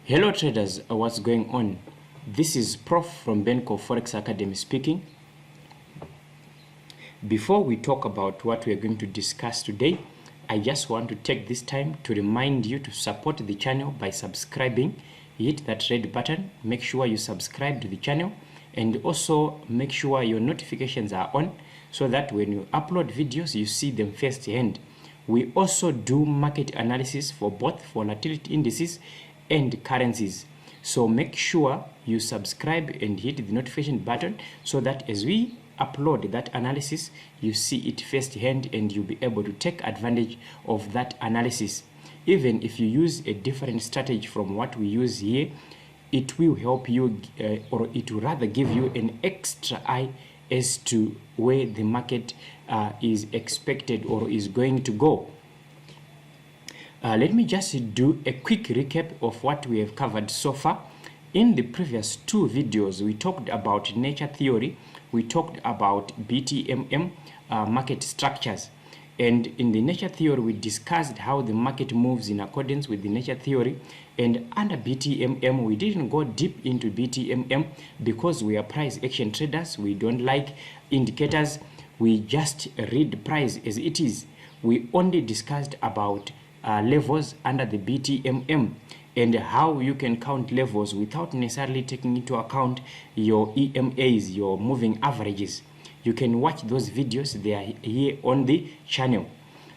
Hello traders, what's going on? This is Prof from BENCOV Forex Academy speaking. Before we talk about what we are going to discuss today, I just want to take this time to remind you to support the channel by subscribing. Hit that red button, make sure you subscribe to the channel, and also make sure your notifications are on so that when you upload videos, you see them firsthand. We also do market analysis for both volatility indices and currencies. So make sure you subscribe and hit the notification button so that as we upload that analysis, you see it firsthand and you'll be able to take advantage of that analysis. Even if you use a different strategy from what we use here, it will help you or it will rather give you an extra eye as to where the market is expected or is going to go. Let me just do a quick recap of what we have covered so far. In the previous two videos, we talked about nature theory, we talked about BTMM market structures. And in the nature theory, we discussed how the market moves in accordance with the nature theory. And under BTMM, we didn't go deep into BTMM because we are price action traders. We don't like indicators. We just read price as it is. We only discussed about levels under the BTMM and how you can count levels without necessarily taking into account your EMAs, your moving averages. You can watch those videos, they are here on the channel.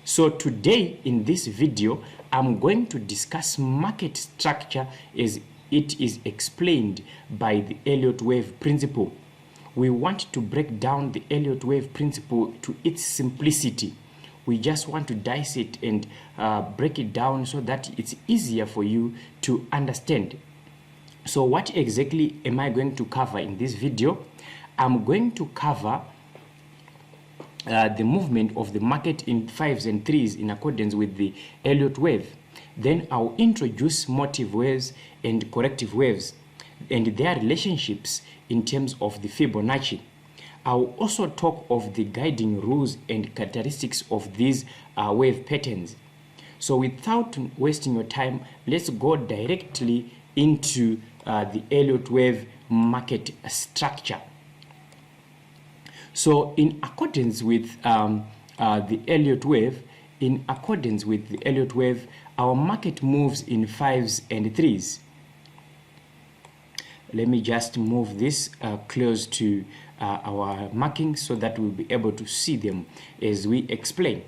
So today in this video, I'm going to discuss market structure as it is explained by the Elliott wave principle. We want to break down the Elliott wave principle to its simplicity. We just want to dice it and break it down so that it's easier for you to understand. So what exactly am I going to cover in this video? I'm going to cover the movement of the market in 5s and 3s in accordance with the Elliott wave. Then I'll introduce motive waves and corrective waves and their relationships in terms of the Fibonacci. I'll also talk of the guiding rules and characteristics of these wave patterns. So without wasting your time, let's go directly into the Elliott wave market structure. So in accordance with the Elliott wave, our market moves in 5s and 3s. Let me just move this close to our markings so that we'll be able to see them as we explain.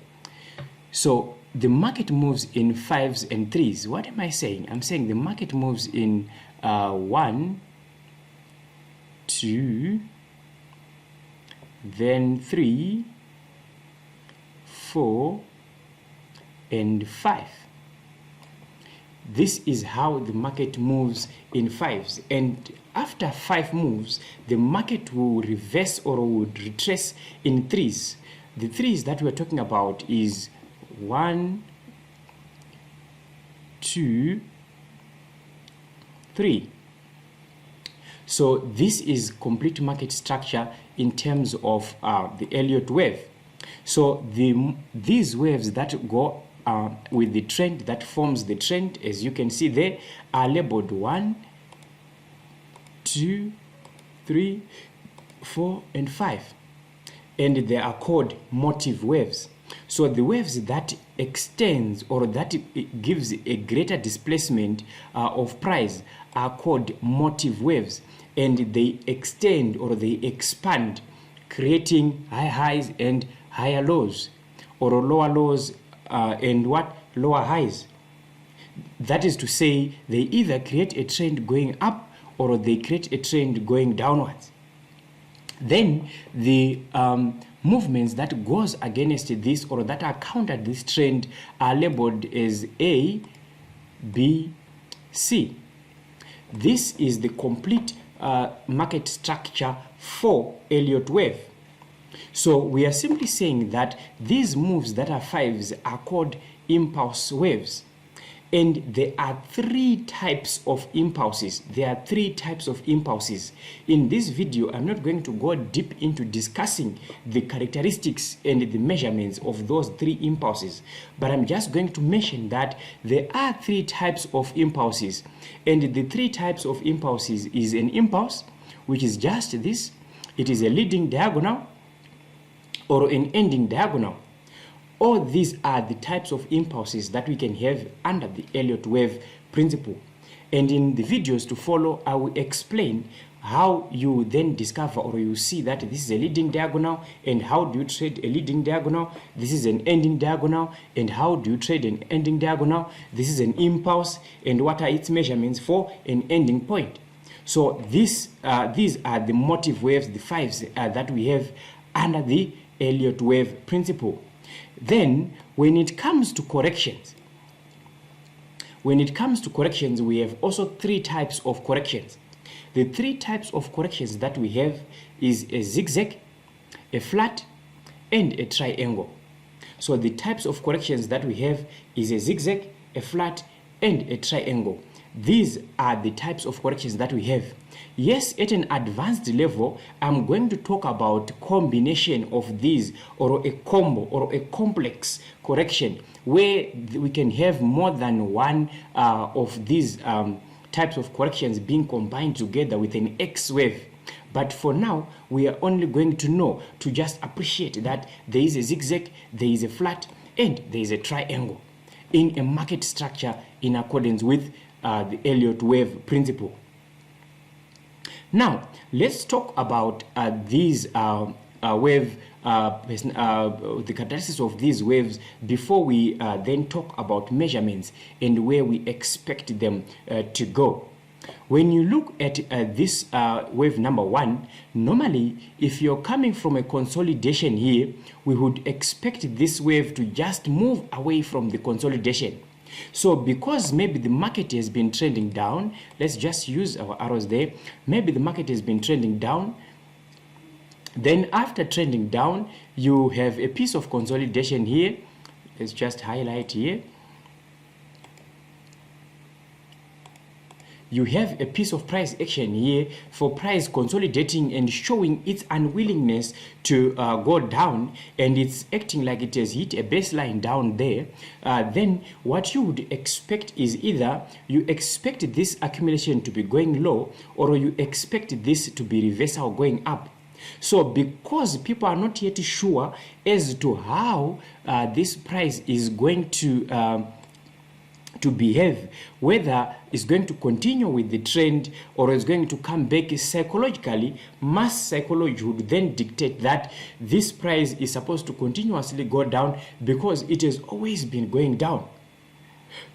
So the market moves in 5s and 3s. What am I saying? I'm saying the market moves in 1, 2, then 3, 4, and 5. This is how the market moves in 5s, and after 5 moves, the market will reverse or will retrace in 3s. The 3s that we're talking about is 1, 2, 3. So this is complete market structure in terms of the Elliott wave. So these waves that go with the trend that forms the trend, as you can see there, are labeled 1, 2, 3, 4, and 5. And they are called motive waves. So the waves that extends or that gives a greater displacement of price are called motive waves. And they extend or they expand, creating high highs and higher lows, or lower lows and lower highs. That is to say, they either create a trend going up or they create a trend going downwards. Then the movements that goes against this or that are counter this trend are labeled as A, B, C. This is the complete market structure for Elliott wave. So we are simply saying that these moves that are 5s are called impulse waves, And there are three types of impulses. There are three types of impulses. In this video, I'm not going to go deep into discussing the characteristics and the measurements of those three impulses, but I'm just going to mention that there are three types of impulses. And the three types of impulses is an impulse, which is just this. It is a leading diagonal or an ending diagonal. All these are the types of impulses that we can have under the Elliott wave principle. And in the videos to follow, I will explain how you then discover or you see that this is a leading diagonal, and how do you trade a leading diagonal. This is an ending diagonal, and how do you trade an ending diagonal. This is an impulse, and what are its measurements for an ending point. So these are the motive waves, the fives that we have under the Elliott wave principle. Then, when it comes to corrections, we have also three types of corrections. The three types of corrections that we have is a zigzag, a flat, and a triangle. So the types of corrections that we have is a zigzag, a flat, and a triangle. These are the types of corrections that we have. Yes, at an advanced level, I'm going to talk about combination of these, or a combo or a complex correction, where we can have more than one of these types of corrections being combined together with an X wave. But for now, we are only going to know to just appreciate that there is a zigzag, there is a flat, and there is a triangle in a market structure in accordance with the Elliott wave principle. Now, let's talk about these wave, the characteristics of these waves before we then talk about measurements and where we expect them to go. When you look at this wave number one, normally if you're coming from a consolidation here, we would expect this wave to just move away from the consolidation. So because maybe the market has been trending down, let's just use our arrows there. Maybe the market has been trending down. Then after trending down, you have a piece of consolidation here. Let's just highlight here. You have a piece of price action here for price consolidating and showing its unwillingness to go down, and it's acting like it has hit a baseline down there. Then what you would expect is either you expect this accumulation to be going low, or you expect this to be reversal going up. So because people are not yet sure as to how this price is going to behave, whether it's going to continue with the trend or it's going to come back psychologically, mass psychology would then dictate that this price is supposed to continuously go down because it has always been going down.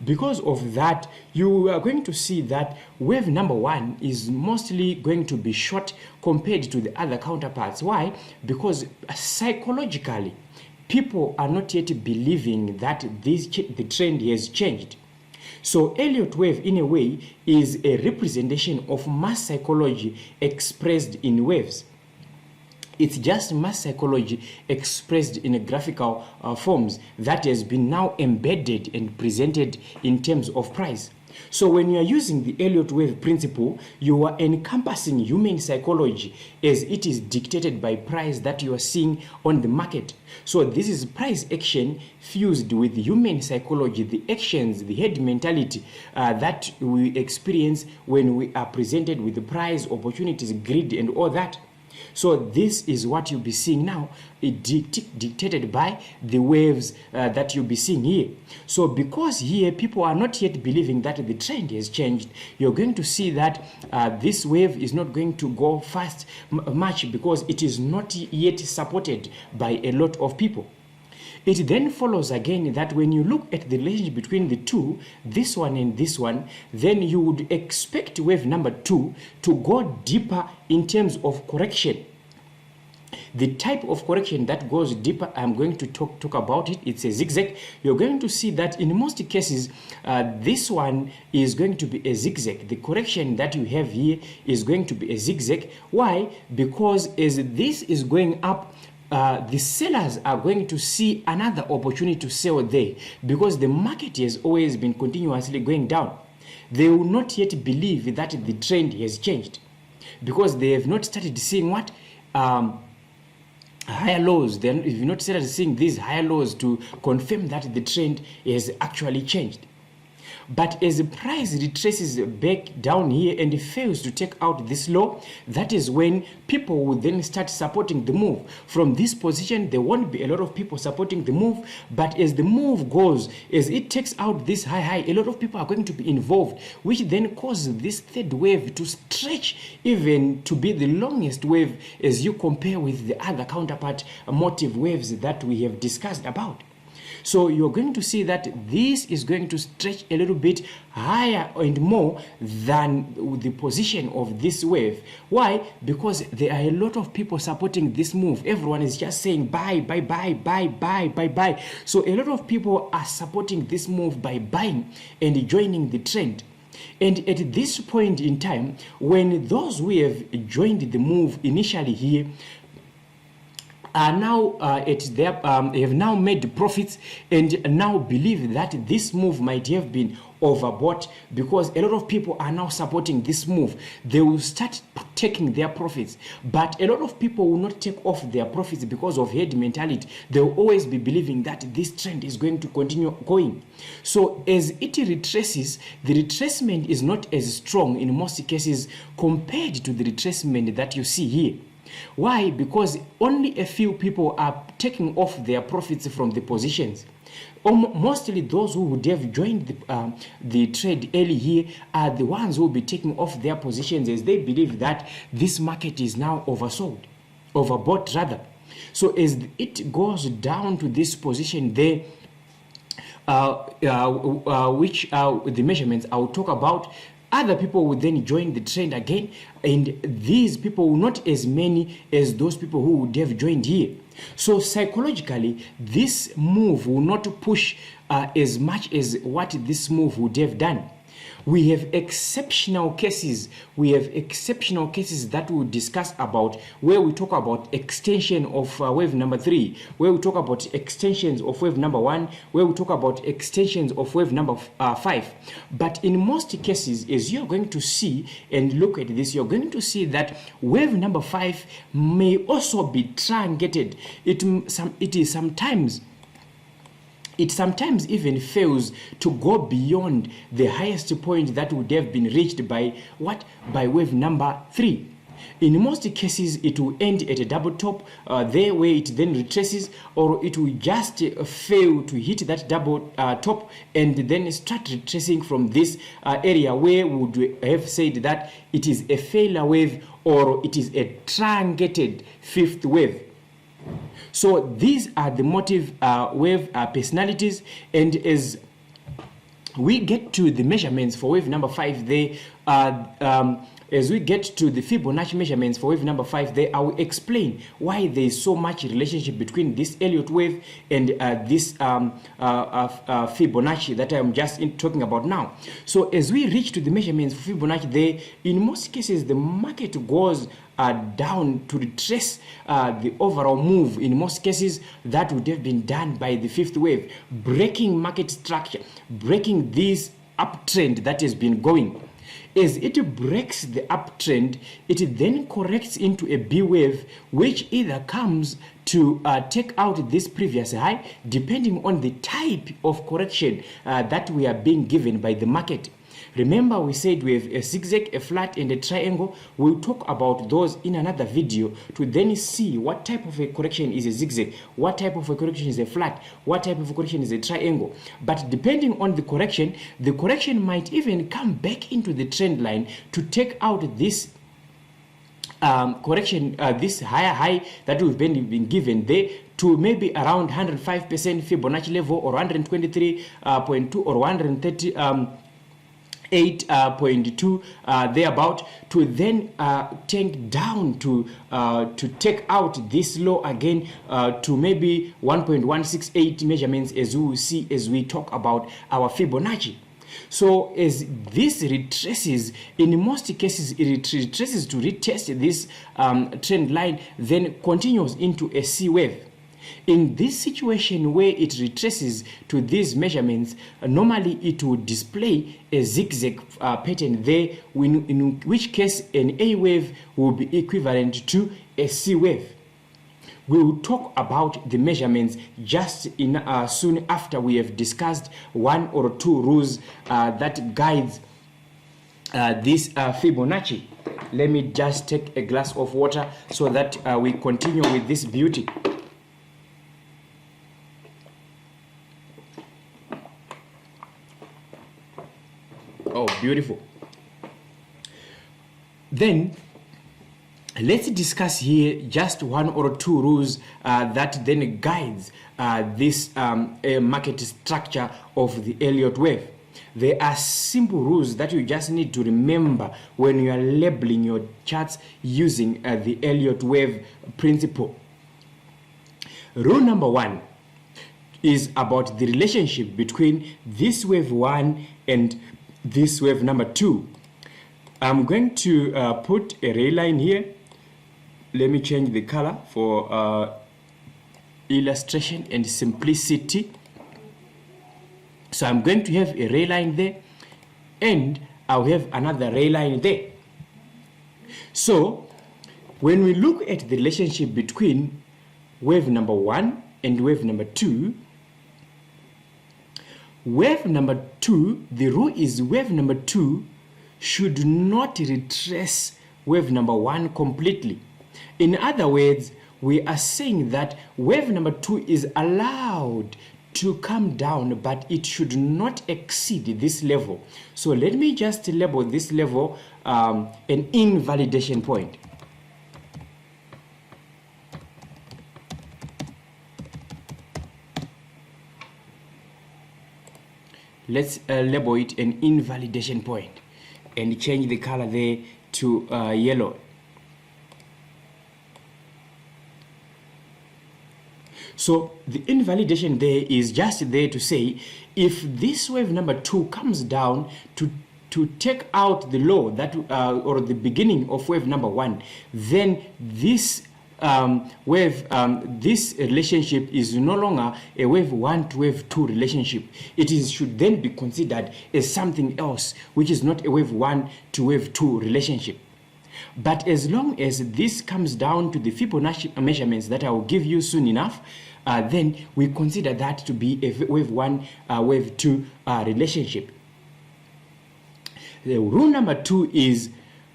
Because of that, you are going to see that wave number one is mostly going to be short compared to the other counterparts. Why? Because psychologically, people are not yet believing that the trend has changed. So Elliott wave, in a way, is a representation of mass psychology expressed in waves. It's just mass psychology expressed in a graphical forms that has been now embedded and presented in terms of price. So when you are using the Elliott wave principle, you are encompassing human psychology as it is dictated by price that you are seeing on the market. So this is price action fused with human psychology, the actions, the head mentality that we experience when we are presented with the price, opportunities, greed, and all that. So this is what you'll be seeing now, dictated by the waves that you'll be seeing here. So because here people are not yet believing that the trend has changed, you're going to see that this wave is not going to go fast much because it is not yet supported by a lot of people. It then follows again that when you look at the relationship between the two, this one and this one, then you would expect wave number two to go deeper in terms of correction. The type of correction that goes deeper, I'm going to talk about it. It's a zigzag. You're going to see that in most cases, this one is going to be a zigzag. The correction that you have here is going to be a zigzag. Why? Because as this is going up, the sellers are going to see another opportunity to sell there, because the market has always been continuously going down. They will not yet believe that the trend has changed, because they have not started seeing what higher lows. Then if you not started seeing these higher lows to confirm that the trend has actually changed. But as the price retraces back down here and fails to take out this low, that is when people will then start supporting the move. From this position, there won't be a lot of people supporting the move, but as the move goes, as it takes out this high, a lot of people are going to be involved, which then causes this third wave to stretch even to be the longest wave as you compare with the other counterpart motive waves that we have discussed about. So you're going to see that this is going to stretch a little bit higher and more than the position of this wave. Why? Because there are a lot of people supporting this move. Everyone is just saying buy, buy, buy, buy, buy, buy, buy. So a lot of people are supporting this move by buying and joining the trend. And at this point in time, when those who have joined the move initially here are now have now made profits and now believe that this move might have been overbought, because a lot of people are now supporting this move, they will start taking their profits. But a lot of people will not take off their profits because of herd mentality. They will always be believing that this trend is going to continue going. So as it retraces, the retracement is not as strong in most cases compared to the retracement that you see here. Why? Because only a few people are taking off their profits from the positions. Mostly those who would have joined the trade early here are the ones who will be taking off their positions as they believe that this market is now oversold, overbought rather. So as it goes down to this position there, which the measurements I will talk about, other people will then join the trend again, and these people will not as many as those people who would have joined here. So psychologically, this move will not push as much as what this move would have done. We have exceptional cases. We have exceptional cases that we'll discuss about, where we talk about extension of wave number 3, where we talk about extensions of wave number 1, where we talk about extensions of wave number 5. But in most cases, as you're going to see and look at this, you're going to see that wave number 5 may also be truncated. It sometimes even fails to go beyond the highest point that would have been reached by what? By wave number 3. In most cases, it will end at a double top there, where it then retraces, or it will just fail to hit that double top and then start retracing from this area, where we would have said that it is a failure wave or it is a truncated fifth wave. So these are the motive wave personalities, and as we get to the measurements for wave number 5 there, as we get to the Fibonacci measurements for wave number 5 there, I will explain why there is so much relationship between this Elliott wave and this Fibonacci that I'm just talking about now. So as we reach to the measurements for Fibonacci there, in most cases the market goes down to retrace the overall move. In most cases, that would have been done by the fifth wave, breaking market structure, breaking this uptrend that has been going. As it breaks the uptrend, it then corrects into a B wave, which either comes to take out this previous high, depending on the type of correction that we are being given by the market. Remember, we said we have a zigzag, a flat, and a triangle. We'll talk about those in another video to then see what type of a correction is a zigzag, what type of a correction is a flat, what type of a correction is a triangle. But depending on the correction might even come back into the trend line to take out this correction, this higher high that we've been given there, to maybe around 105% Fibonacci level, or 123.2 or 138.2 thereabout, to then tank down to take out this low again to maybe 1.168 measurements, as we will see as we talk about our Fibonacci. So as this retraces, in most cases it retraces to retest this trend line, then continues into a C wave. In this situation where it retraces to these measurements, normally it will display a zigzag pattern there, in which case an A wave will be equivalent to a C wave. We will talk about the measurements just in soon after we have discussed one or two rules that guides this Fibonacci. Let me just take a glass of water so that we continue with this beauty. Oh, beautiful. Then let's discuss here just one or two rules that then guides this market structure of the Elliott wave. There are simple rules that you just need to remember when you are labeling your charts using the Elliott wave principle. Rule number one is about the relationship between this wave 1 and this wave number 2. I'm going to put a ray line here. Let me change the color for illustration and simplicity. So I'm going to have a ray line there, and I'll have another ray line there. So when we look at the relationship between wave number 1 and wave number 2, wave number 2, the rule is wave number 2 should not retrace wave number 1 completely. In other words, we are saying that wave number 2 is allowed to come down, but it should not exceed this level. So let me just label this level an invalidation point. Let's label it an invalidation point and change the color there to yellow. So the invalidation there is just there to say, if this wave number 2 comes down to take out the low that or the beginning of wave number 1, then this this relationship is no longer a wave 1 to wave 2 relationship. It should then be considered as something else, which is not a wave 1 to wave 2 relationship. But as long as this comes down to the Fibonacci measurements that I will give you soon enough, then we consider that to be a wave 1, wave 2 relationship. The rule number 2 is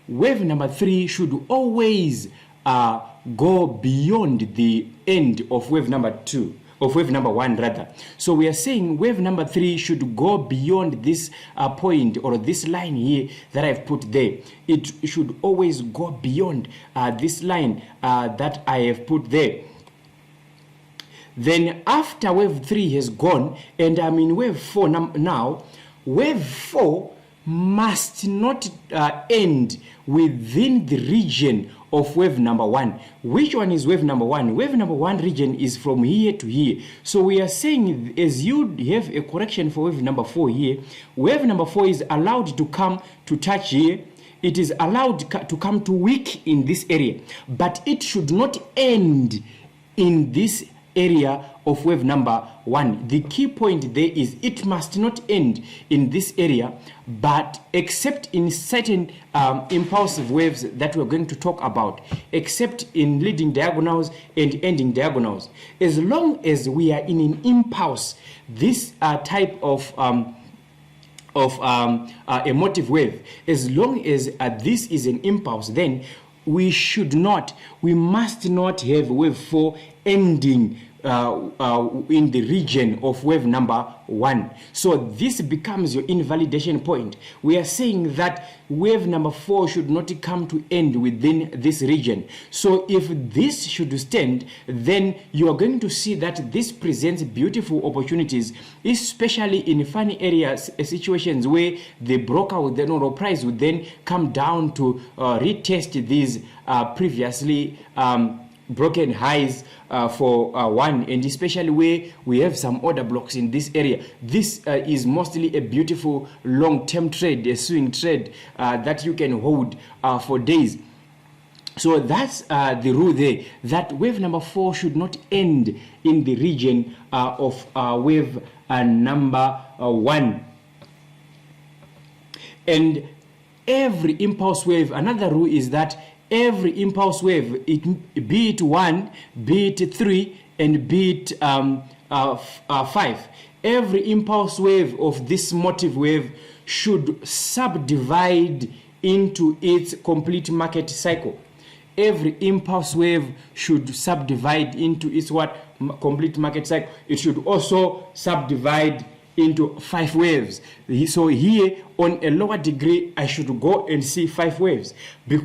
wave number 3 should always go beyond the end of wave number 2, of wave number 1 rather. So we are saying wave number 3 should go beyond this point or this line here that I've put there. It should always go beyond this line that I have put there. Then after wave 3 has gone and I'm in wave 4 now, wave 4 must not end within the region of wave number 1. Which one is wave number 1? Wave number 1 region is from here to here. So we are saying, as you have a correction for wave number 4 here, wave number 4 is allowed to come to touch here. It is allowed to come to wick in this area, but it should not end in this area of wave number 1. The key point there is it must not end in this area, but except in certain impulsive waves that we're going to talk about, except in leading diagonals and ending diagonals. As long as we are in an impulse, this type of emotive wave, as long as this is an impulse, then we must not have wave 4 ending in the region of wave number 1. So this becomes your invalidation point. We are saying that wave number 4 should not come to end within this region. So if this should stand, then you are going to see that this presents beautiful opportunities, especially in funny areas, situations where the broker would then, or price would then come down to retest these previously broken highs for one, and especially where we have some order blocks in this area. This is mostly a beautiful long-term trade, a swing trade that you can hold for days. So that's the rule there, that wave number 4 should not end in the region of wave number 1. And every impulse wave, another rule is that every impulse wave, be it 1, be it 3, and be it 5, every impulse wave of this motive wave should subdivide into its complete market cycle. Every impulse wave should subdivide into its complete market cycle. It should also subdivide into 5 waves. So here on a lower degree, I should go and see 5 waves.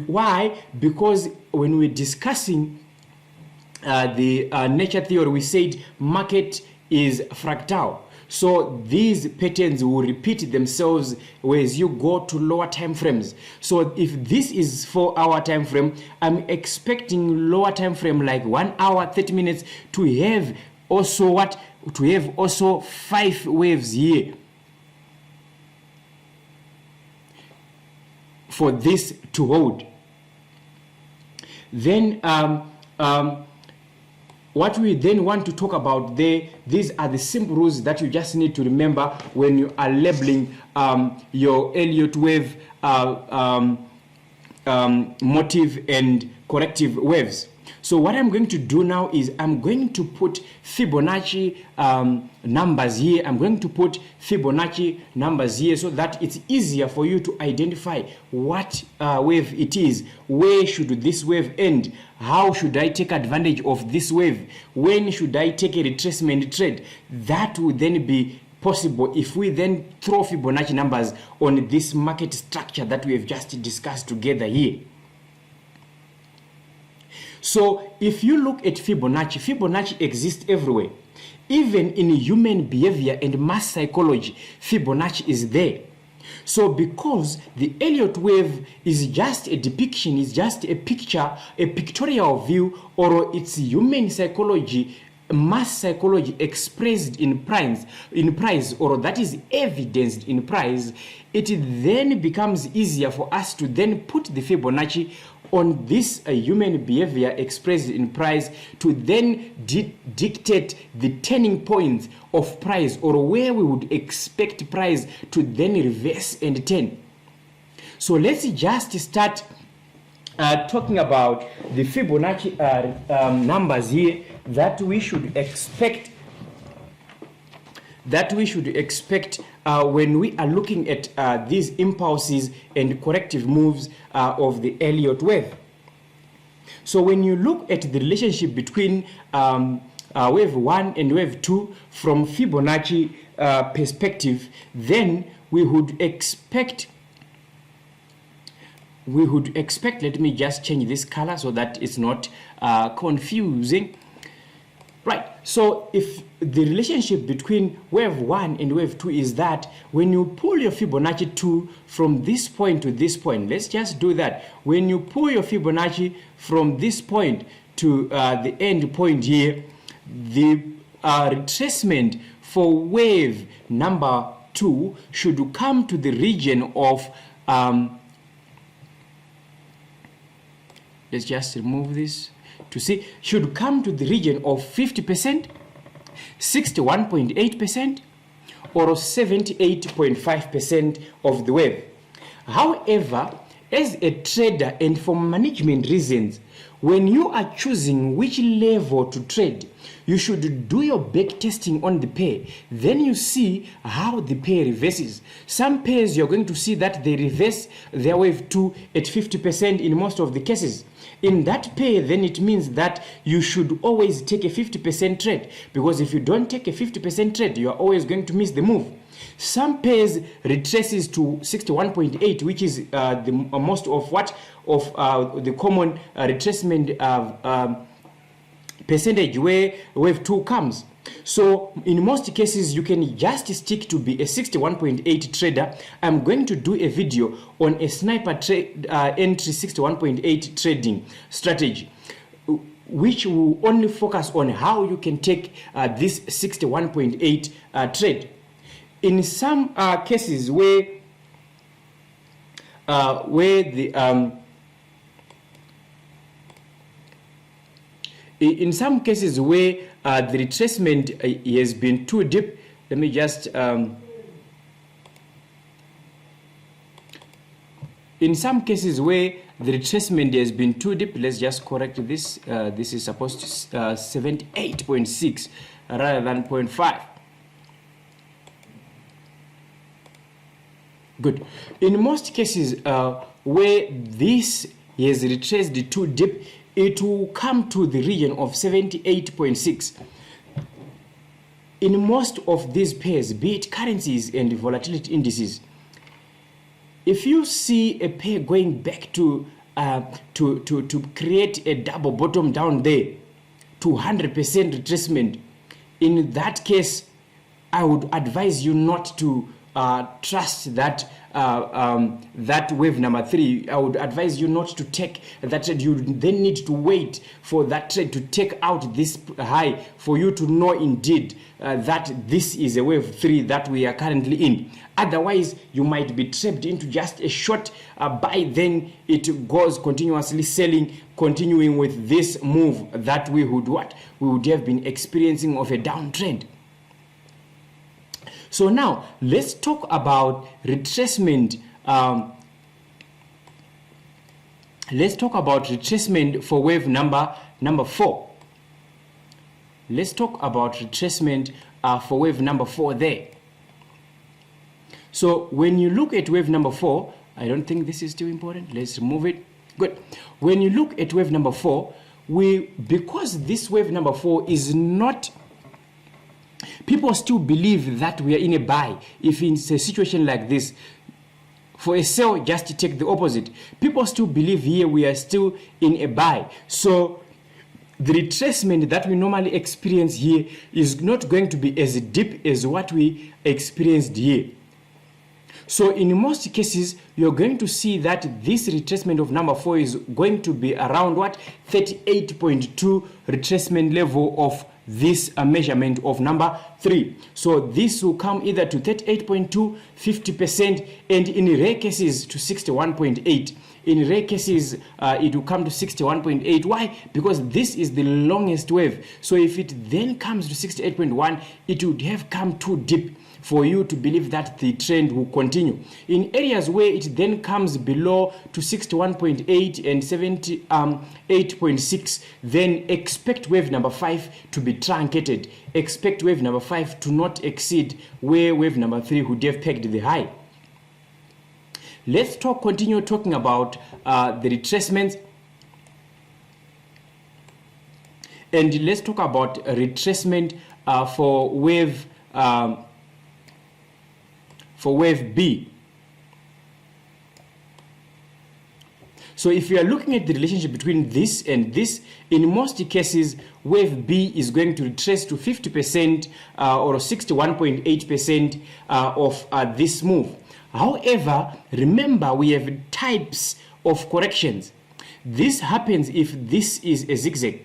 Why? Because when we're discussing the nature theory, we said market is fractal. So these patterns will repeat themselves as you go to lower time frames. So if this is 4-hour time frame, I'm expecting lower time frame like 1 hour, 30 minutes to have also what? To have also 5 waves here for this to hold. Then what we then want to talk about there, these are the simple rules that you just need to remember when you are labeling your Elliott wave motive and corrective waves. So what I'm going to do now is I'm going to put Fibonacci numbers here. I'm going to put Fibonacci numbers here so that it's easier for you to identify what wave it is. Where should this wave end? How should I take advantage of this wave? When should I take a retracement trade? That will then be possible if we then throw Fibonacci numbers on this market structure that we have just discussed together here. So if you look at Fibonacci, Fibonacci exists everywhere. Even in human behavior and mass psychology, Fibonacci is there. So because the Elliott wave is just a depiction, is just a picture, a pictorial view, or it's human psychology, mass psychology expressed in price, or that is evidenced in price, it then becomes easier for us to then put the Fibonacci on this human behavior expressed in price to then dictate the turning points of price, or where we would expect price to then reverse and turn. So let's just start talking about the Fibonacci numbers here that we should expect when we are looking at these impulses and corrective moves of the Elliott wave. So when you look at the relationship between wave 1 and wave 2 from Fibonacci perspective, then we would expect, let me just change this color so that it's not confusing. Right, so if the relationship between wave 1 and wave 2 is that when you pull your Fibonacci 2 from this point to this point, let's just do that. When you pull your Fibonacci from this point to the end point here, the retracement for wave number 2 should come to the region of, let's just remove this. To see, should come to the region of 50%, 61.8%, or 78.5% of the wave. However, as a trader and for management reasons, when you are choosing which level to trade, you should do your back testing on the pair. Then you see how the pair reverses. Some pairs you're going to see that they reverse their wave 2 at 50% in most of the cases. In that pair, then it means that you should always take a 50% trade, because if you don't take a 50% trade, you are always going to miss the move. Some pairs retraces to 61.8, which is the most of the common retracement percentage where wave 2 comes. So in most cases, you can just stick to be a 61.8 trader. I'm going to do a video on a sniper entry 61.8 trading strategy. which will only focus on how you can take this 61.8 trade. In some cases where the in some cases where the retracement has been too deep, let me just in some cases where the retracement has been too deep, let's just correct this. This is supposed to 78.6 rather than 0.5. Good. In most cases where this is retraced too deep, it will come to the region of 78.6. In most of these pairs, be it currencies and volatility indices, if you see a pair going back to create a double bottom down there to 100% retracement, in that case, I would advise you not to trust that that wave number 3. I would advise you not to take that trade. You then need to wait for that trade to take out this high for you to know indeed that this is a wave 3 that we are currently in. Otherwise, you might be trapped into just a short buy, then it goes continuously selling, continuing with this move that we would have been experiencing of a downtrend. So now let's talk about retracement. Let's talk about retracement for wave number 4. Let's talk about retracement for wave number 4 there. So when you look at wave number 4, I don't think this is too important. Let's remove it. Good. When you look at wave number 4, because this wave number 4 is not, people still believe that we are in a buy. If in a situation like this, for a sell, just to take the opposite. People still believe here we are still in a buy. So the retracement that we normally experience here is not going to be as deep as what we experienced here. So in most cases, you're going to see that this retracement of number 4 is going to be around what? 38.2 retracement level of this measurement of number 3. So this will come either to 38.2, 50%, and in rare cases to 61.8. In rare cases, it will come to 61.8. Why? Because this is the longest wave. So if it then comes to 68.1, it would have come too deep for you to believe that the trend will continue. In areas where it then comes below to 61.8 and 78.6, then expect wave number 5 to be truncated. Expect wave number 5 to not exceed where wave number 3 would have pegged the high. Let's continue talking about the retracements. And let's talk about retracement for wave B. So if you are looking at the relationship between this and this, in most cases, wave B is going to retrace to 50% or 61.8% of this move. However, remember we have types of corrections. This happens if this is a zigzag.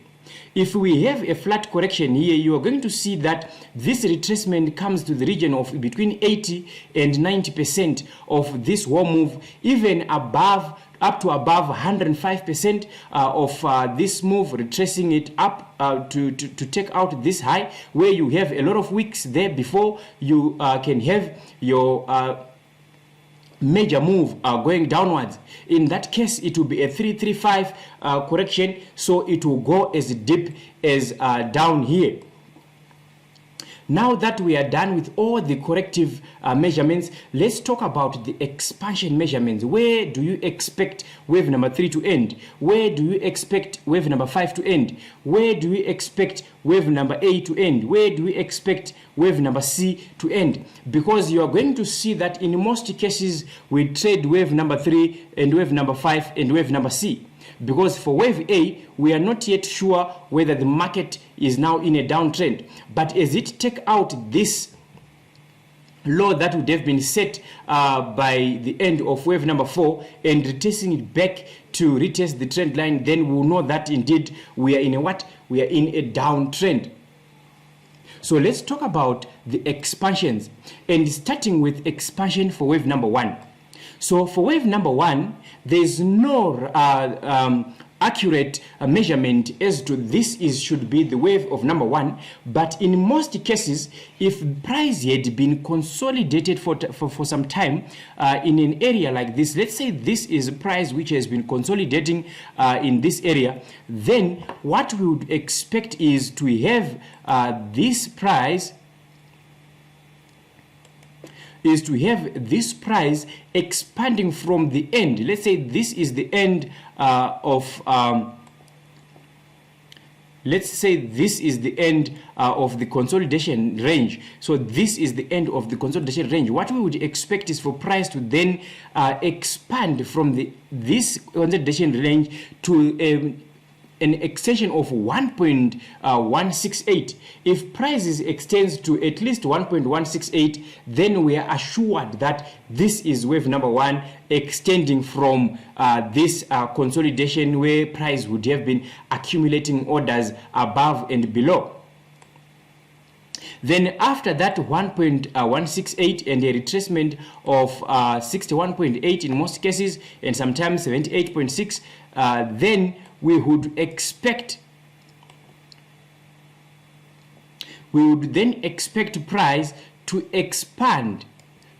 If we have a flat correction here, you are going to see that this retracement comes to the region of between 80 and 90% of this whole move, even above, up to above 105% of this move, retracing it up to take out this high, where you have a lot of wicks there before you can have your major move going downwards. In that case, it will be a 335 correction, so it will go as deep as down here. Now that we are done with all the corrective measurements, let's talk about the expansion measurements. Where do you expect wave number 3 to end? Where do you expect wave number 5 to end? Where do you expect wave number A to end? Where do you expect wave number C to end? Because you are going to see that in most cases we trade wave number 3 and wave number 5 and wave number C. Because for wave A, we are not yet sure whether the market is now in a downtrend. But as it take out this low that would have been set by the end of wave number 4 and retesting it back to retest the trend line, then we'll know that indeed we are in a what? We are in a downtrend. So let's talk about the expansions, and starting with expansion for wave number 1. So for wave number 1, there's no accurate measurement as to this should be the wave of number 1, but in most cases, if price had been consolidated for some time in an area like this, let's say this is a price which has been consolidating in this area, then what we would expect is to have this price expanding from the end. Let's say this is the end of the consolidation range. So this is the end of the consolidation range. What we would expect is for price to then expand from this consolidation range to an extension of 1.168. If prices extends to at least 1.168, then we are assured that this is wave number 1 extending from this consolidation where price would have been accumulating orders above and below. Then after that 1.168 and a retracement of 61.8 in most cases, and sometimes 78.6, then we would then expect price to expand,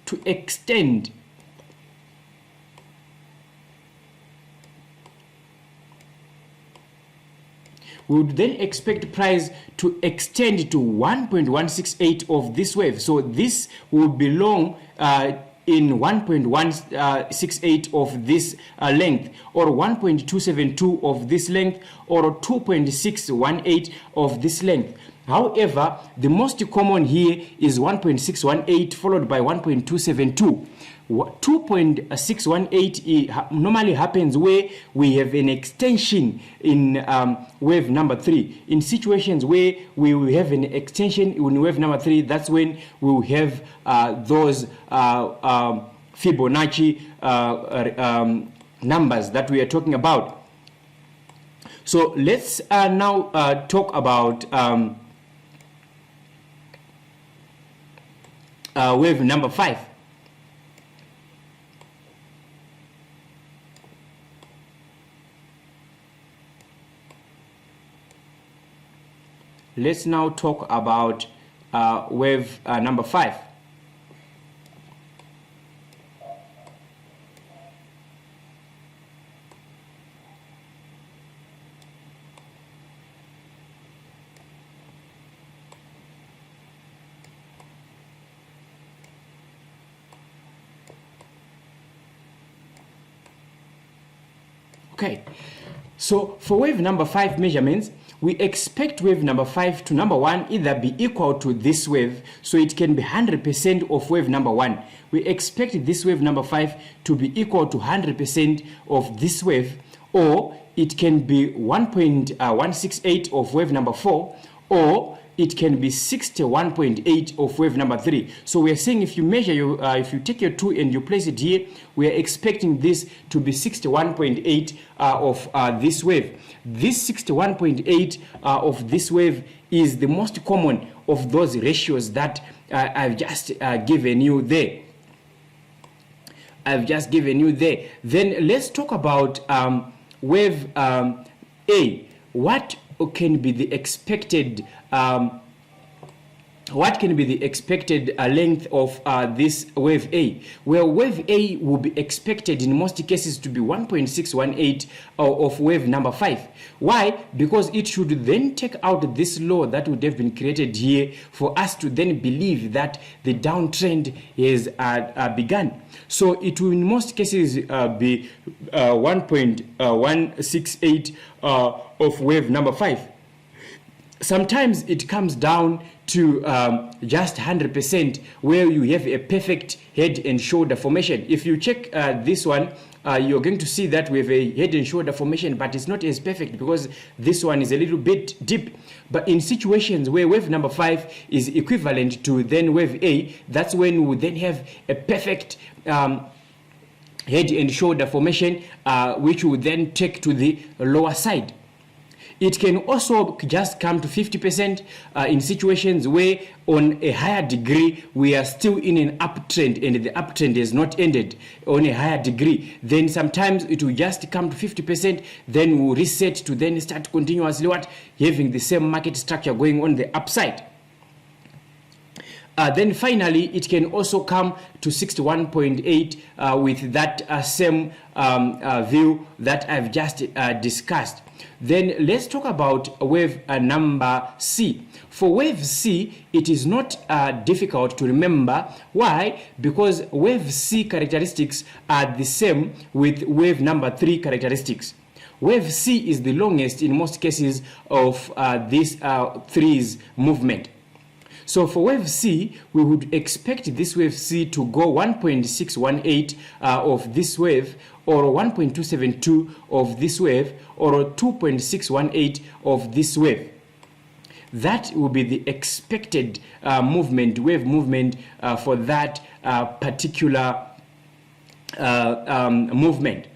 to extend we would then expect price to extend to 1.168 of this wave. So this will belong in 1.168 of this length, or 1.272 of this length, or 2.618 of this length. However, the most common here is 1.618 followed by 1.272. 2.618 normally happens where we have an extension in wave number 3. In situations where we will have an extension in wave number 3, that's when we will have those Fibonacci numbers that we are talking about. So let's now talk about wave number 5. Let's now talk about wave number 5. Okay, so for wave number 5 measurements, we expect wave number 5 to number 1 either be equal to this wave, so it can be 100% of wave number 1. We expect this wave number 5 to be equal to 100% of this wave, or it can be 1.168 of wave number 4, or it can be 61.8 of wave number 3. So we are saying if you measure if you take your 2 and you place it here, we are expecting this to be 61.8 of this wave. This 61.8 of this wave is the most common of those ratios that I've just given you there. Then let's talk about wave A. What can be the expected length of this wave A? Well, wave A will be expected in most cases to be 1.618 of wave number 5. Why? Because it should then take out this low that would have been created here for us to then believe that the downtrend is begun. So it will in most cases be 1.168 of wave number 5. Sometimes it comes down to just 100% where you have a perfect head and shoulder formation. If you check this one, you're going to see that we have a head and shoulder formation, but it's not as perfect because this one is a little bit deep. But in situations where wave number 5 is equivalent to then wave A, that's when we then have a perfect head and shoulder formation, which will then take to the lower side. It can also just come to 50% in situations where on a higher degree we are still in an uptrend and the uptrend has not ended on a higher degree. Then sometimes it will just come to 50%, then we'll reset to then start continuously having the same market structure going on the upside. Then finally, it can also come to 61.8 with that same view that I've just discussed. Then let's talk about wave number C. For wave C, it is not difficult to remember. Why? Because wave C characteristics are the same with wave number 3 characteristics. Wave C is the longest in most cases of this threes movement. So for wave C, we would expect this wave C to go 1.618 of this wave, or 1.272 of this wave, or 2.618 of this wave. That will be the expected movement, wave movement for that particular movement.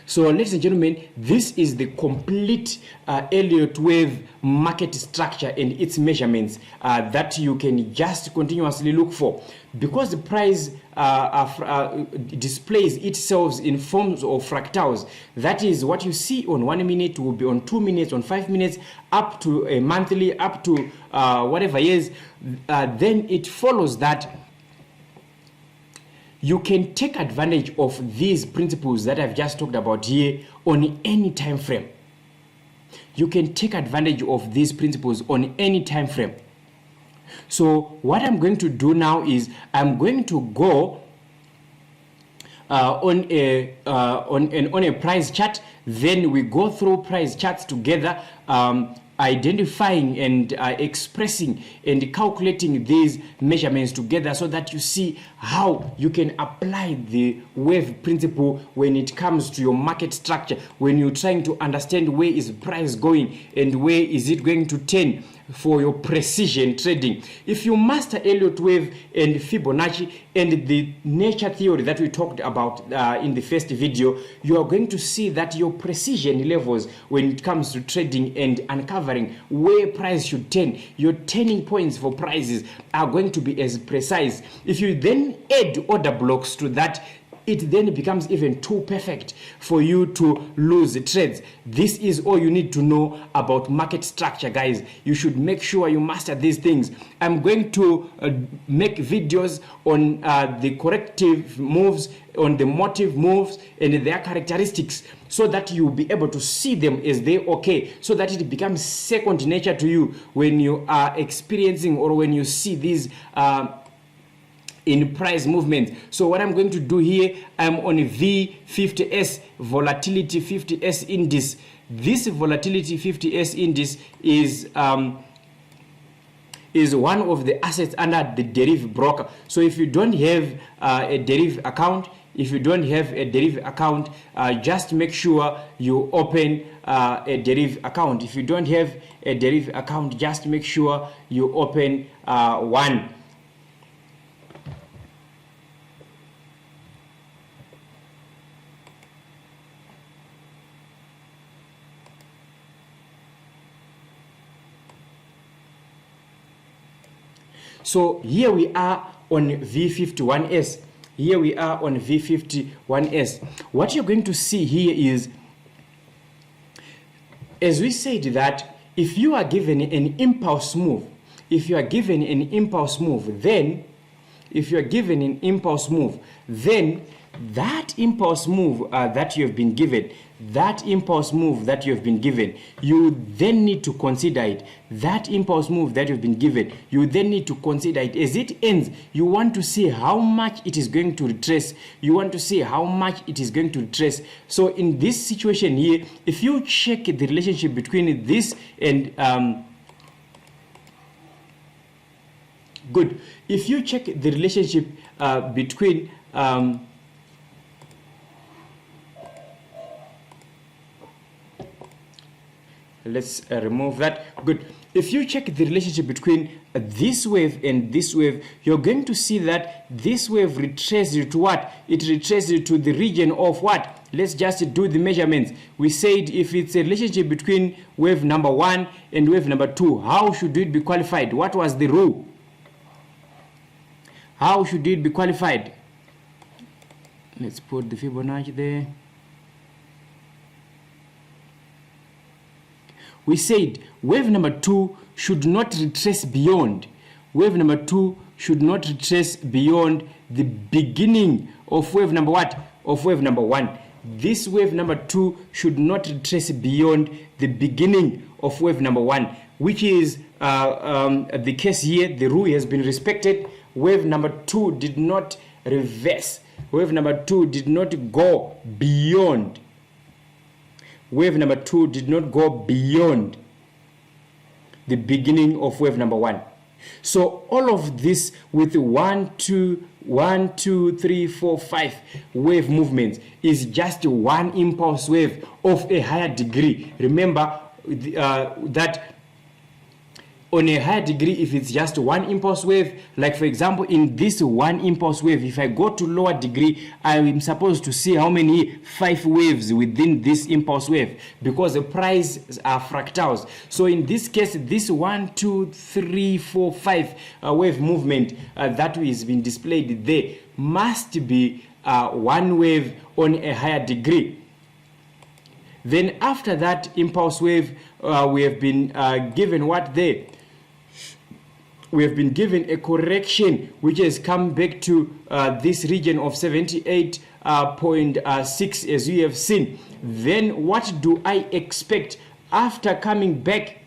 So ladies and gentlemen, this is the complete Elliott wave market structure and its measurements that you can just continuously look for. Because the price displays itself in forms of fractals, that is what you see on 1 minute will be on 2 minutes, on 5 minutes, up to a monthly, up to whatever years. Then it follows that you can take advantage of these principles that I've just talked about here on any time frame. You can take advantage of these principles on any time frame. So what I'm going to do now is I'm going to go on a price chart. Then we go through price charts together, identifying and expressing and calculating these measurements together so that you see how you can apply the wave principle when it comes to your market structure, when you're trying to understand where is price going and where is it going to turn for your precision trading. If you master Elliott wave and Fibonacci and the nature theory that we talked about in the first video, you are going to see that your precision levels when it comes to trading and uncovering where price should turn, your turning points for prices are going to be as precise. If you then add order blocks to that, it then becomes even too perfect for you to lose the trades. This is all you need to know about market structure, guys. You should make sure you master these things. I'm going to make videos on the corrective moves, on the motive moves and their characteristics, so that you'll be able to see them as they okay, so that it becomes second nature to you when you are experiencing or when you see these in price movements. So what I'm going to do here, I'm on a V50S volatility 50S index. This volatility 50S index is one of the assets under the derivative broker. So if you don't have a derivative account, just make sure you open a derivative account. If you don't have a derivative account, just make sure you open one. So here we are on V51S. What you're going to see here is, as we said, that if you are given an impulse move, then that impulse move that you have been given, you then need to consider it. That impulse move that you've been given, you then need to consider it. As it ends, you want to see how much it is going to retrace. So in this situation here, if you check the relationship between this and Good. If you check the relationship between let's remove that. Good. If you check the relationship between this wave and this wave, you're going to see that this wave retraced to what? It retraced to the region of what? Let's just do the measurements. We said if it's a relationship between wave number 1 and wave number 2, how should it be qualified? What was the rule? How should it be qualified? Let's put the Fibonacci there. We said wave number 2 should not retrace beyond. Wave number 2 should not retrace beyond the beginning of wave number what? Of wave number 1. This wave number 2 should not retrace beyond the beginning of wave number 1, which is the case here. The rule has been respected. Wave number 2 did not reverse. Wave number 2 did not go beyond. Wave number 2 did not go beyond the beginning of wave number 1. So all of this with 1, 2, 3, 4, 5 wave movements is just one impulse wave of a higher degree. Remember that on a higher degree, if it's just one impulse wave, like for example in this one impulse wave, if I go to lower degree, I am supposed to see how many 5 waves within this impulse wave, because the prices are fractals. So in this case, this 1, 2, 3, 4, 5 wave movement that is being displayed there must be one wave on a higher degree. Then after that impulse wave, we have been given what there? We have been given a correction which has come back to this region of 78.6 as you have seen. Then what do I expect after coming back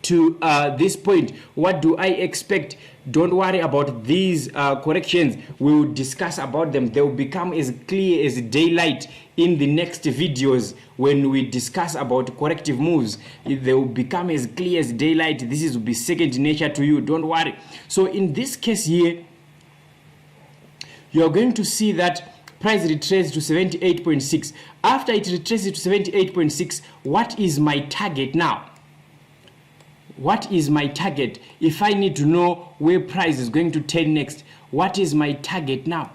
to this point? What do I expect? Don't worry about these corrections. We will discuss about them. They will become as clear as daylight in the next videos when we discuss about corrective moves. They will become as clear as daylight. This will be second nature to you. Don't worry. So in this case here, you are going to see that price retraced to 78.6. After it retraces to 78.6, what is my target now? What is my target? If I need to know where price is going to turn next, what is my target now?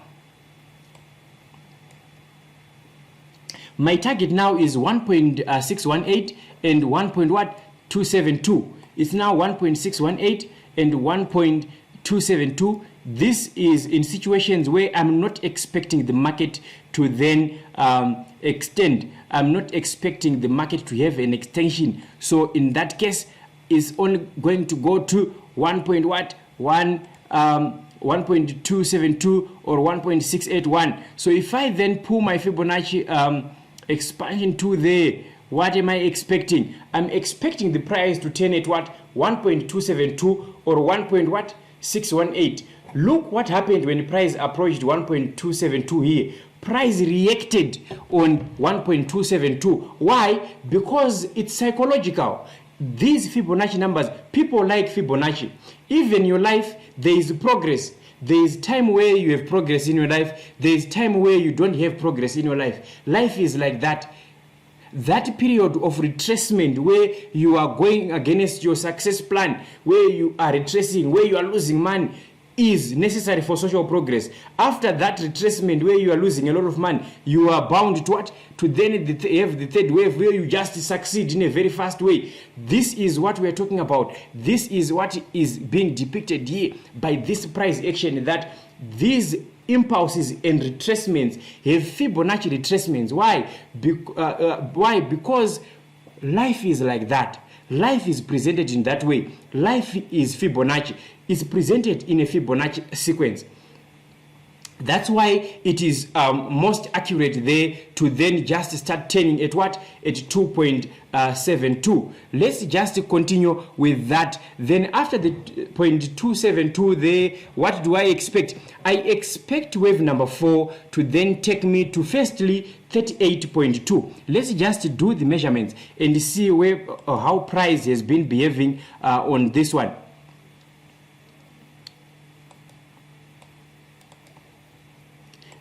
My target now is 1.618 and 1.272. It's now 1.618 and 1.272. This is in situations where I'm not expecting the market to then extend. I'm not expecting the market to have an extension. So in that case, is only going to go to 1.272 or 1.681. So if I then pull my Fibonacci expansion to there, what am I expecting? I'm expecting the price to turn at what? 1.272 or 1.618. Look what happened when the price approached 1.272 here. Price reacted on 1.272. Why? Because it's psychological. These Fibonacci numbers, people like Fibonacci. Even in your life, there is progress. There is time where you have progress in your life. There is time where you don't have progress in your life. Life is like that. That period of retracement where you are going against your success plan, where you are retracing, where you are losing money, is necessary for social progress. After that retracement where you are losing a lot of money, you are bound to what? To then have the third wave where you just succeed in a very fast way. This is what we are talking about. This is what is being depicted here by this price action, that these impulses and retracements have Fibonacci retracements. Why? Why? Because life is like that. Life is presented in that way. Life is Fibonacci. It's presented in a Fibonacci sequence. That's why it is most accurate there to then just start turning at what? At 2.72. Let's just continue with that. Then after the 0.272 there, what do I expect? I expect wave number 4 to then take me to firstly 38.2. Let's just do the measurements and see where how price has been behaving on this one.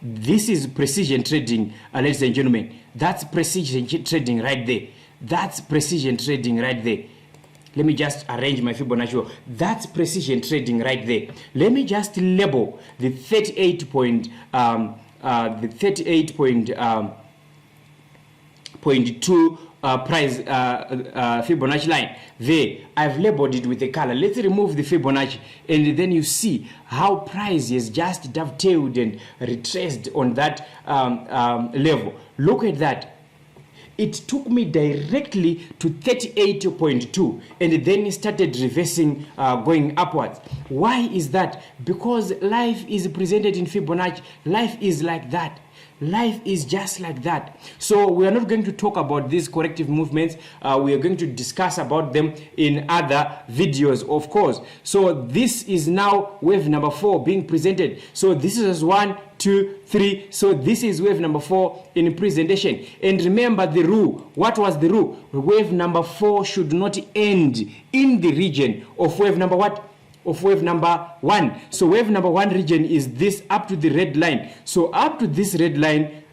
This is precision trading, ladies and gentlemen. That's precision trading right there. That's precision trading right there. Let me just arrange my Fibonacci. That's precision trading right there. Let me just label the 38.2 price Fibonacci line there. I've labeled it with a color. Let's remove the Fibonacci, and then you see how price is just dovetailed and retraced on that level. Look at that. It took me directly to 38.2 and then it started reversing, going upwards. Why is that? Because life is presented in Fibonacci. Life is like that. Life is just like that. So we are not going to talk about these corrective movements. We are going to discuss about them in other videos, of course. So this is now wave number 4 being presented. So this is 1, 2, 3. So this is wave number 4 in presentation. And remember the rule. What was the rule? Wave number 4 should not end in the region of wave number what? Of wave number 1. So wave number 1 region is this up to the red line. So up to this red line,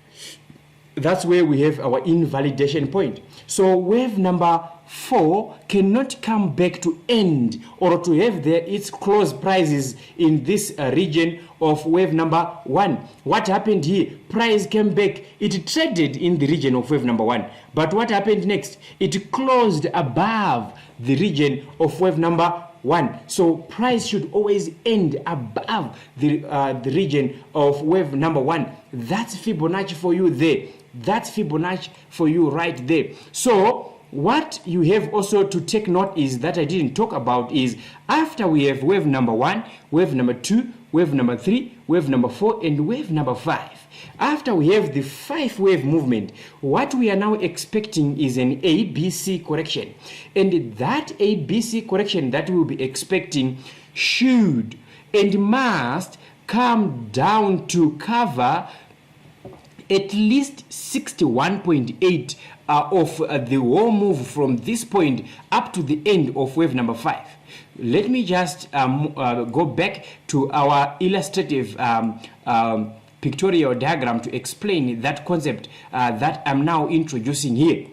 that's where we have our invalidation point. So wave number 4 cannot come back to end or to have its close prices in this region of wave number 1. What happened here? Price came back. It traded in the region of wave number 1. But what happened next? It closed above the region of wave number 1. So price should always end above the region of wave number 1. That's Fibonacci for you there. That's Fibonacci for you right there. So what you have also to take note is that I didn't talk about is after we have wave number 1, wave number 2, wave number 3, wave number 4, and wave number 5. After we have the 5-wave movement, what we are now expecting is an ABC correction. And that ABC correction that we'll be expecting should and must come down to cover at least 61.8 of the whole move from this point up to the end of wave number 5. Let me just go back to our illustrative pictorial diagram to explain that concept that I'm now introducing here.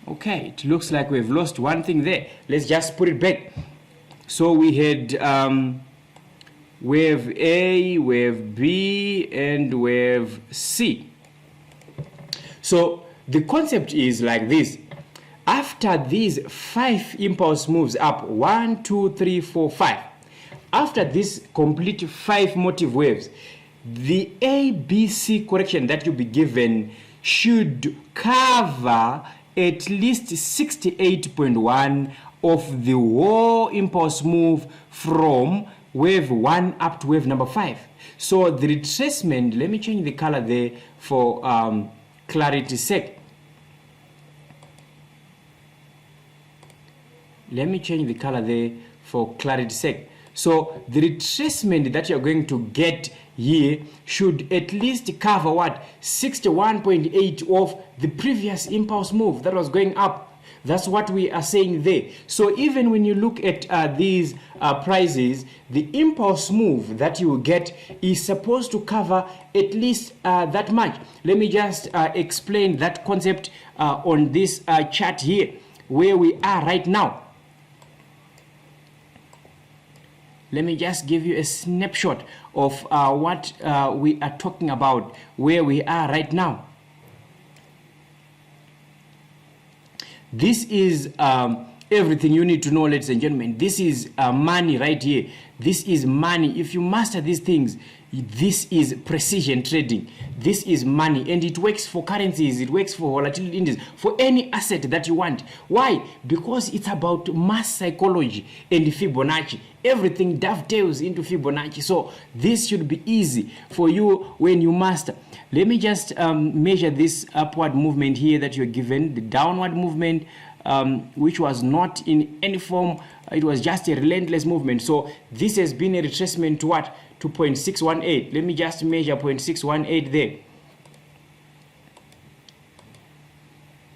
Okay, it looks like we've lost one thing there. Let's just put it back. So we had wave A, wave B, and wave C. So the concept is like this. After these 5 impulse moves up, 1, 2, 3, 4, 5. After this complete 5 motive waves, the ABC correction that you'll be given should cover at least 68.1 of the whole impulse move from wave 1 up to wave number 5. So the retracement, let me change the color there for clarity's sake. Let me change the color there for clarity's sake. So the retracement that you're going to get here should at least cover what? 61.8 of the previous impulse move that was going up. That's what we are saying there. So even when you look at these prices, the impulse move that you will get is supposed to cover at least that much. Let me just explain that concept on this chart here, where we are right now. Let me just give you a snapshot of what we are talking about, where we are right now. This is everything you need to know, ladies and gentlemen. This is money right here. This is money. If you master these things, this is precision trading. This is money, and it works for currencies, it works for volatility indices, for any asset that you want. Why? Because it's about mass psychology and Fibonacci. Everything dovetails into Fibonacci. So this should be easy for you when you master. Let me just measure this upward movement here that you're given, the downward movement, which was not in any form, it was just a relentless movement. So this has been a retracement to what? To 0.618. Let me just measure 0.618 there.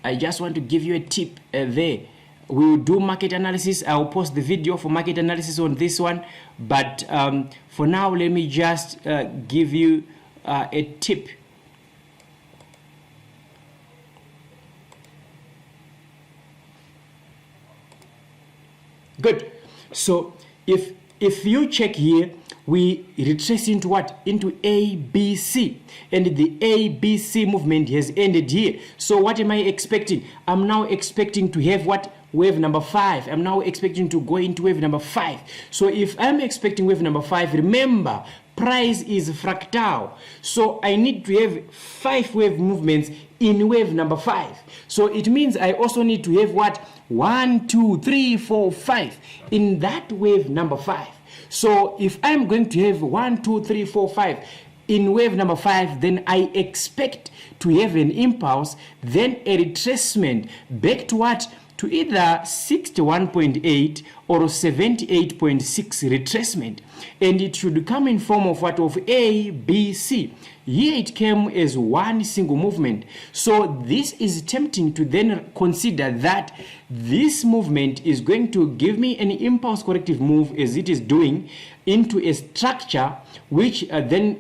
I just want to give you a tip there. We will do market analysis. I will post the video for market analysis on this one. But for now, let me just give you a tip. Good. So if you check here, we retrace into what? Into ABC, and the ABC movement has ended here. So what am I expecting? I'm now expecting to have what? Wave number 5. I'm now expecting to go into wave number 5. So if I'm expecting wave number 5, remember, price is fractal. So I need to have 5 wave movements in wave number 5. So it means I also need to have what? 1, 2, 3, 4, 5 in that wave number 5. So if I'm going to have 1, 2, 3, 4, 5 in wave number 5, then I expect to have an impulse, then a retracement back to what? To either 61.8 or 78.6 retracement. And it should come in form of what? Of A, B, C. Here it came as one single movement. So this is tempting to then consider that this movement is going to give me an impulse corrective move, as it is doing, into a structure which then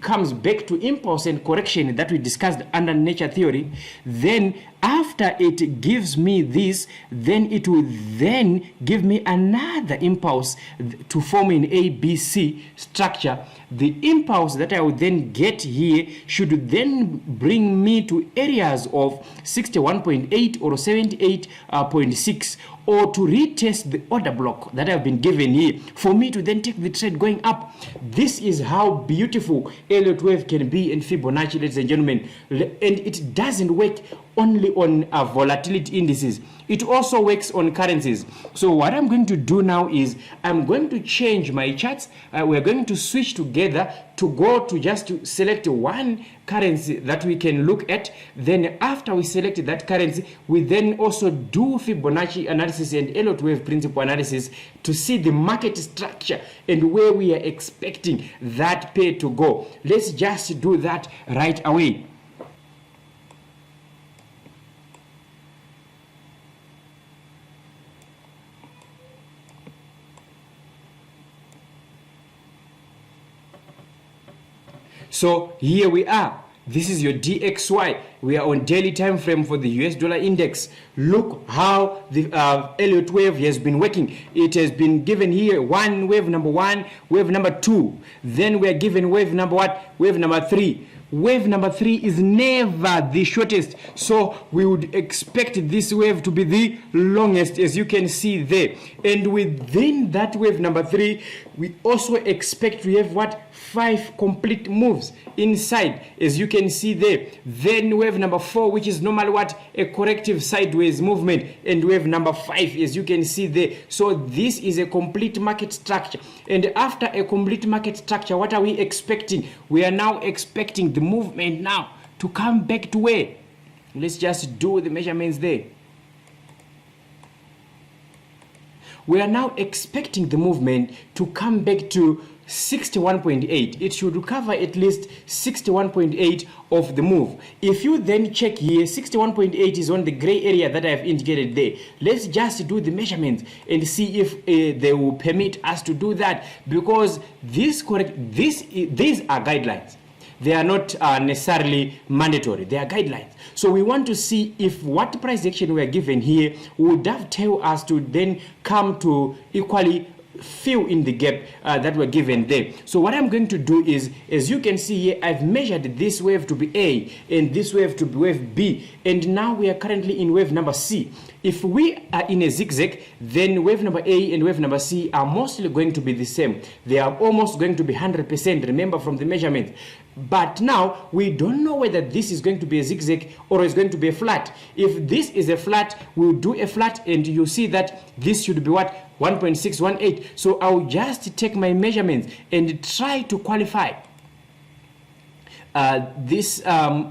comes back to impulse and correction that we discussed under nature theory. Then after it gives me this, then it will then give me another impulse to form an ABC structure. The impulse that I would then get here should then bring me to areas of 61.8 or 78.6, or to retest the order block that I've been given here for me to then take the trade going up. This is how beautiful Elliott wave can be in Fibonacci, ladies and gentlemen. And it doesn't work only on volatility indices. It also works on currencies. So what I'm going to do now is I'm going to change my charts. We're going to switch together to go to just to select one currency that we can look at. Then after we select that currency, we then also do Fibonacci analysis and Elliott wave principle analysis to see the market structure and where we are expecting that pair to go. Let's just do that right away. So here we are. This is your DXY. We are on daily time frame for the US dollar index. Look how the Elliott wave has been working. It has been given here wave number 1, wave number 2. Then we are given wave number what? Wave number 3. Wave number 3 is never the shortest, so we would expect this wave to be the longest, as you can see there. And within that wave number 3, we also expect to have what? 5 complete moves inside, as you can see there. Then wave number 4, which is normally what? A corrective sideways movement, and wave number 5, as you can see there. So this is a complete market structure, and after a complete market structure, what are we expecting? We are now expecting the movement now to come back to where? Let's just do the measurements there. We are now expecting the movement to come back to 61.8. It should recover at least 61.8 of the move. If you then check here, 61.8 is on the gray area that I have indicated there. Let's just do the measurements and see if they will permit us to do that, because these are guidelines. They are not necessarily mandatory. They are guidelines. So we want to see if what price action we are given here would dovetail us to then come to equally fill in the gap that were given there. So what I'm going to do is, as you can see here, I've measured this wave to be A and this wave to be wave B, and now we are currently in wave number C. If we are in a zigzag, then wave number A and wave number C are mostly going to be the same. They are almost going to be 100%, remember, from the measurement. But now we don't know whether this is going to be a zigzag or is going to be a flat. If this is a flat, we'll do a flat, and you see that this should be what? 1.618. So I'll just take my measurements and try to qualify this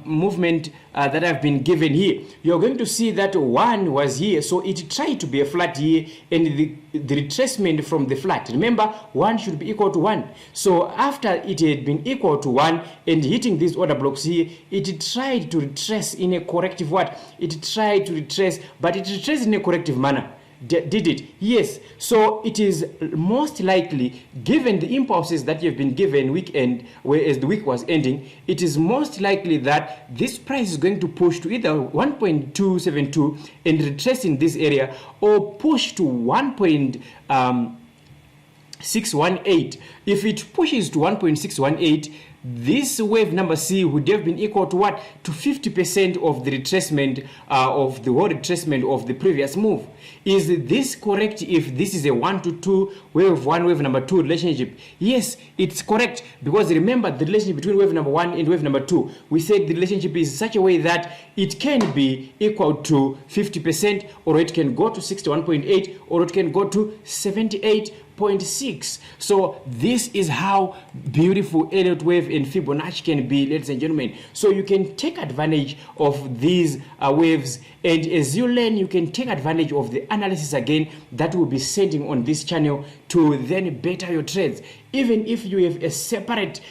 movement that I've been given here. You're going to see that 1 was here, so it tried to be a flat here, and the retracement from the flat, remember, 1 should be equal to 1. So after it had been equal to 1 and hitting these order blocks here, it tried to retrace in a corrective what? It tried to retrace, but it retraced in a corrective manner. Did it? Yes. So it is most likely, given the impulses that you've been given weekend, whereas the week was ending, it is most likely that this price is going to push to either 1.272 and retrace in this area, or push to 1.618. If it pushes to 1.618, this wave number C would have been equal to what? To 50% of the retracement of the whole retracement of the previous move. Is this correct if this is a 1 to 2 wave 1 wave number 2 relationship? Yes, it's correct, because remember the relationship between wave number 1 and wave number 2. We said the relationship is such a way that it can be equal to 50%, or it can go to 61.8, or it can go to 78.6. So this is how beautiful Elliott wave and Fibonacci can be, ladies and gentlemen. So you can take advantage of these waves, and as you learn, you can take advantage of the analysis again that we'll be sending on this channel to then better your trades. Even if you have a separate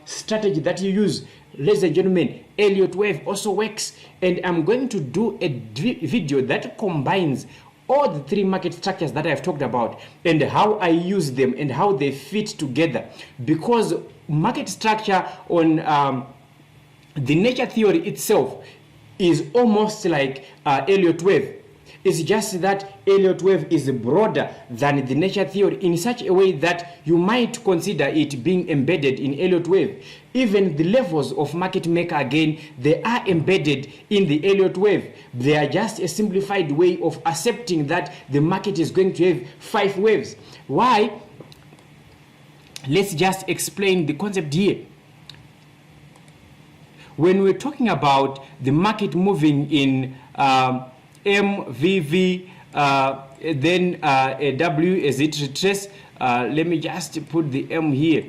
strategy that you use, ladies and gentlemen, Elliott wave also works, and I'm going to do a video that combines all the three market structures that I've talked about and how I use them and how they fit together, because market structure on the nature theory itself is almost like Elliott wave. It's just that Elliott wave is broader than the nature theory in such a way that you might consider it being embedded in Elliott wave. Even the levels of market maker, again, they are embedded in the Elliott wave. They are just a simplified way of accepting that the market is going to have 5 waves. Why? Let's just explain the concept here. When we're talking about the market moving in MVV, then a W as it retrace, let me just put the M here.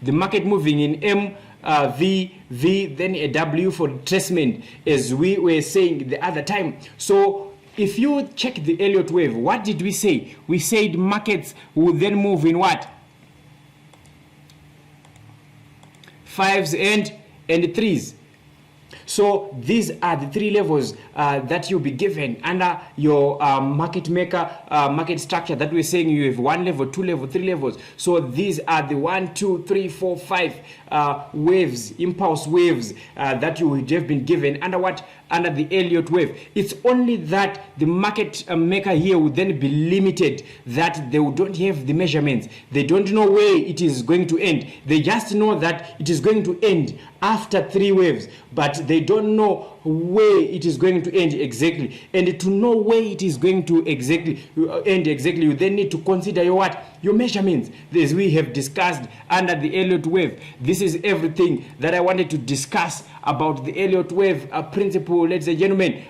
The market moving in MVV, then a W for retracement, as we were saying the other time. So if you check the Elliott wave, what did we say? We said markets would then move in what? 5s and 3s. So these are the 3 levels that you'll be given under your market maker market structure that we're saying you have 1 level, 2 level, 3 levels. So these are the 1, 2, 3, 4, 5 waves, impulse waves that you would have been given under what? Under the Elliott wave. It's only that the market maker here would then be limited, that they don't have the measurements. They don't know where it is going to end. They just know that it is going to end after 3 waves, but they don't know where it is going to end exactly. And to know where it is going to end exactly, you then need to consider your what? Your measurements, as we have discussed under the Elliott wave. This is everything that I wanted to discuss about the Elliott wave principle, ladies and gentlemen.